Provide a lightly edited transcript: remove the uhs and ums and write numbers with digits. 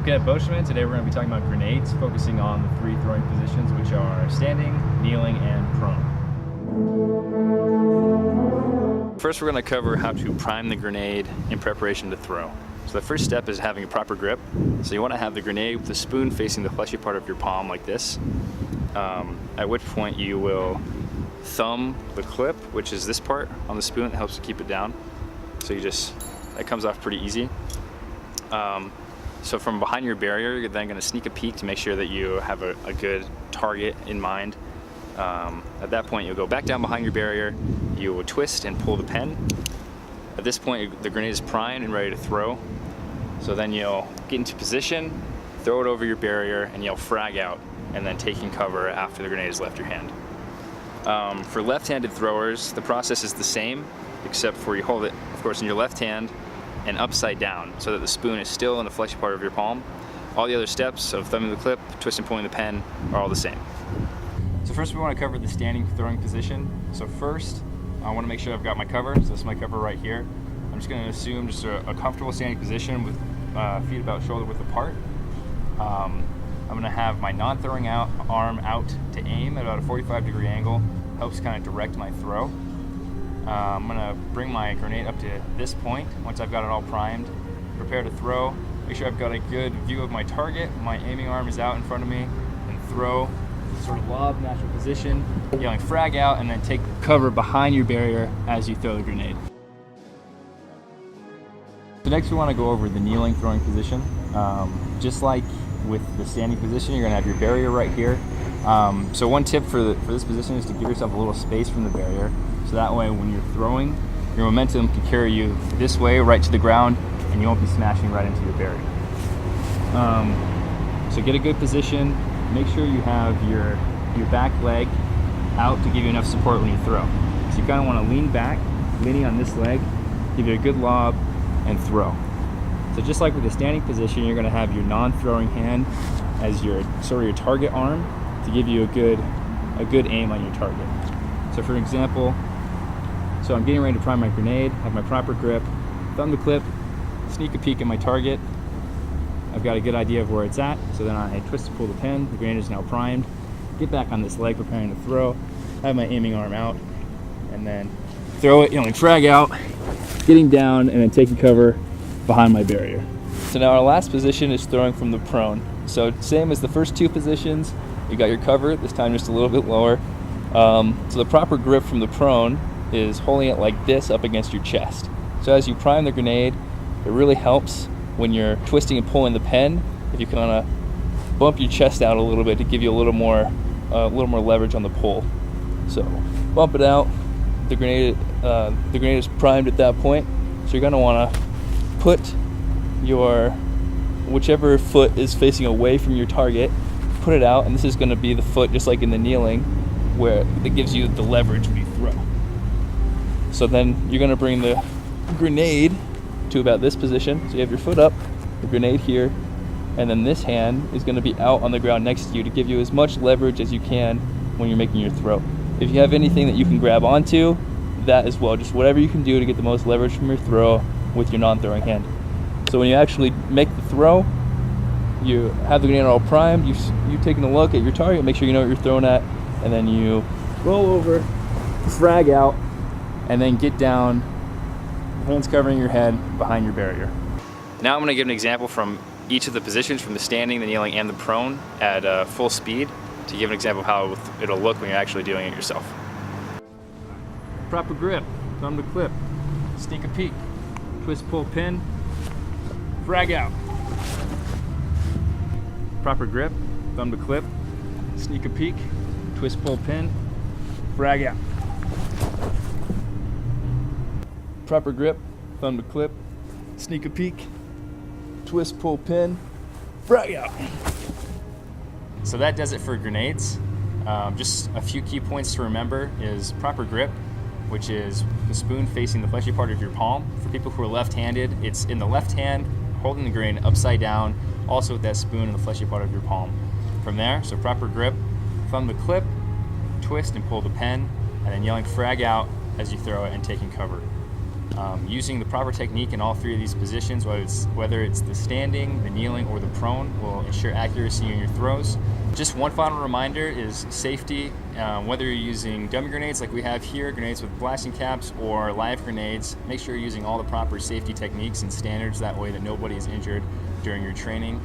Cadet Beauchemin. Today we're going to be talking about grenades, focusing on the three throwing positions, which are standing, kneeling, and prone. First, we're going to cover how to prime the grenade in preparation to throw. So the first step is having a proper grip. So you want to have the grenade with the spoon facing the fleshy part of your palm like this, at which point you will thumb the clip, which is this part on the spoon that helps to keep it down. So that comes off pretty easy. So from behind your barrier, you're then going to sneak a peek to make sure that you have a good target in mind. At that point, you'll go back down behind your barrier, you will twist and pull the pen. At this point, the grenade is primed and ready to throw. So then you'll get into position, throw it over your barrier, and you'll frag out, and then taking cover after the grenade has left your hand. For left-handed throwers, the process is the same, except for you hold it, of course, in your left hand and upside down so that the spoon is still in the fleshy part of your palm. All the other steps of thumbing the clip, twist and pulling the pen are all the same. So first we want to cover the standing throwing position. So first, I want to make sure I've got my cover. So this is my cover right here. I'm just going to assume just a comfortable standing position with feet about shoulder width apart. I'm going to have my non-throwing arm out to aim at about a 45-degree angle. Helps kind of direct my throw. I'm going to bring my grenade up to this point. Once I've got it all primed, prepare to throw. Make sure I've got a good view of my target. My aiming arm is out in front of me, and throw. Sort of lob, natural position, yelling frag out, and then take cover behind your barrier as you throw the grenade. So next we want to go over the kneeling throwing position. Just like with the standing position, you're going to have your barrier right here. So one tip for this position is to give yourself a little space from the barrier, so that way when you're throwing, your momentum can carry you this way right to the ground, and you won't be smashing right into your barrier. So get a good position. Make sure you have your back leg out to give you enough support when you throw. So you kind of want to lean back, leaning on this leg, give it a good lob, and throw. So just like with the standing position, you're going to have your non-throwing hand as your target arm to give you a good aim on your target. So for example, so I'm getting ready to prime my grenade, have my proper grip, thumb the clip, sneak a peek at my target. I've got a good idea of where it's at, so then I twist to pull the pen. The grenade is now primed. Get back on this leg, preparing to throw. Have my aiming arm out, and then throw it, like frag out, getting down, and then taking cover behind my barrier. So now our last position is throwing from the prone. So same as the first two positions, you got your cover, this time just a little bit lower. So the proper grip from the prone is holding it like this up against your chest. So as you prime the grenade, it really helps when you're twisting and pulling the pen, if you kind of bump your chest out a little bit to give you a little more leverage on the pull. So bump it out. The grenade is primed at that point. So you're going to want to put your whichever foot is facing away from your target, put it out, and this is going to be the foot, just like in the kneeling, where it gives you the leverage when you throw. So then you're going to bring the grenade to about this position. So you have your foot up, the grenade here, and then this hand is going to be out on the ground next to you to give you as much leverage as you can when you're making your throw. If you have anything that you can grab onto, that as well, just whatever you can do to get the most leverage from your throw with your non-throwing hand. So when you actually make the throw, you have the grenade all primed, you've taken a look at your target, make sure you know what you're throwing at, and then you roll over, frag out, and then get down, hands covering your head behind your barrier. Now I'm going to give an example from each of the positions, from the standing, the kneeling, and the prone at full speed, to give an example of how it'll look when you're actually doing it yourself. Proper grip, thumb to clip, sneak a peek, twist, pull, pin, frag out. Proper grip, thumb to clip, sneak a peek, twist, pull, pin, frag out. Proper grip, thumb to clip, sneak a peek, twist, pull, pin, frag out. So that does it for grenades. Just a few key points to remember is proper grip, which is the spoon facing the fleshy part of your palm. For people who are left-handed, it's in the left hand, holding the grenade upside down, also with that spoon in the fleshy part of your palm. From there, so proper grip, thumb the clip, twist and pull the pen, and then yelling frag out as you throw it and taking cover. Using the proper technique in all three of these positions, whether it's the standing, the kneeling, or the prone, will ensure accuracy in your throws. Just one final reminder is safety. Whether you're using dummy grenades like we have here, grenades with blasting caps, or live grenades, make sure you're using all the proper safety techniques and standards, that way that nobody is injured during your training.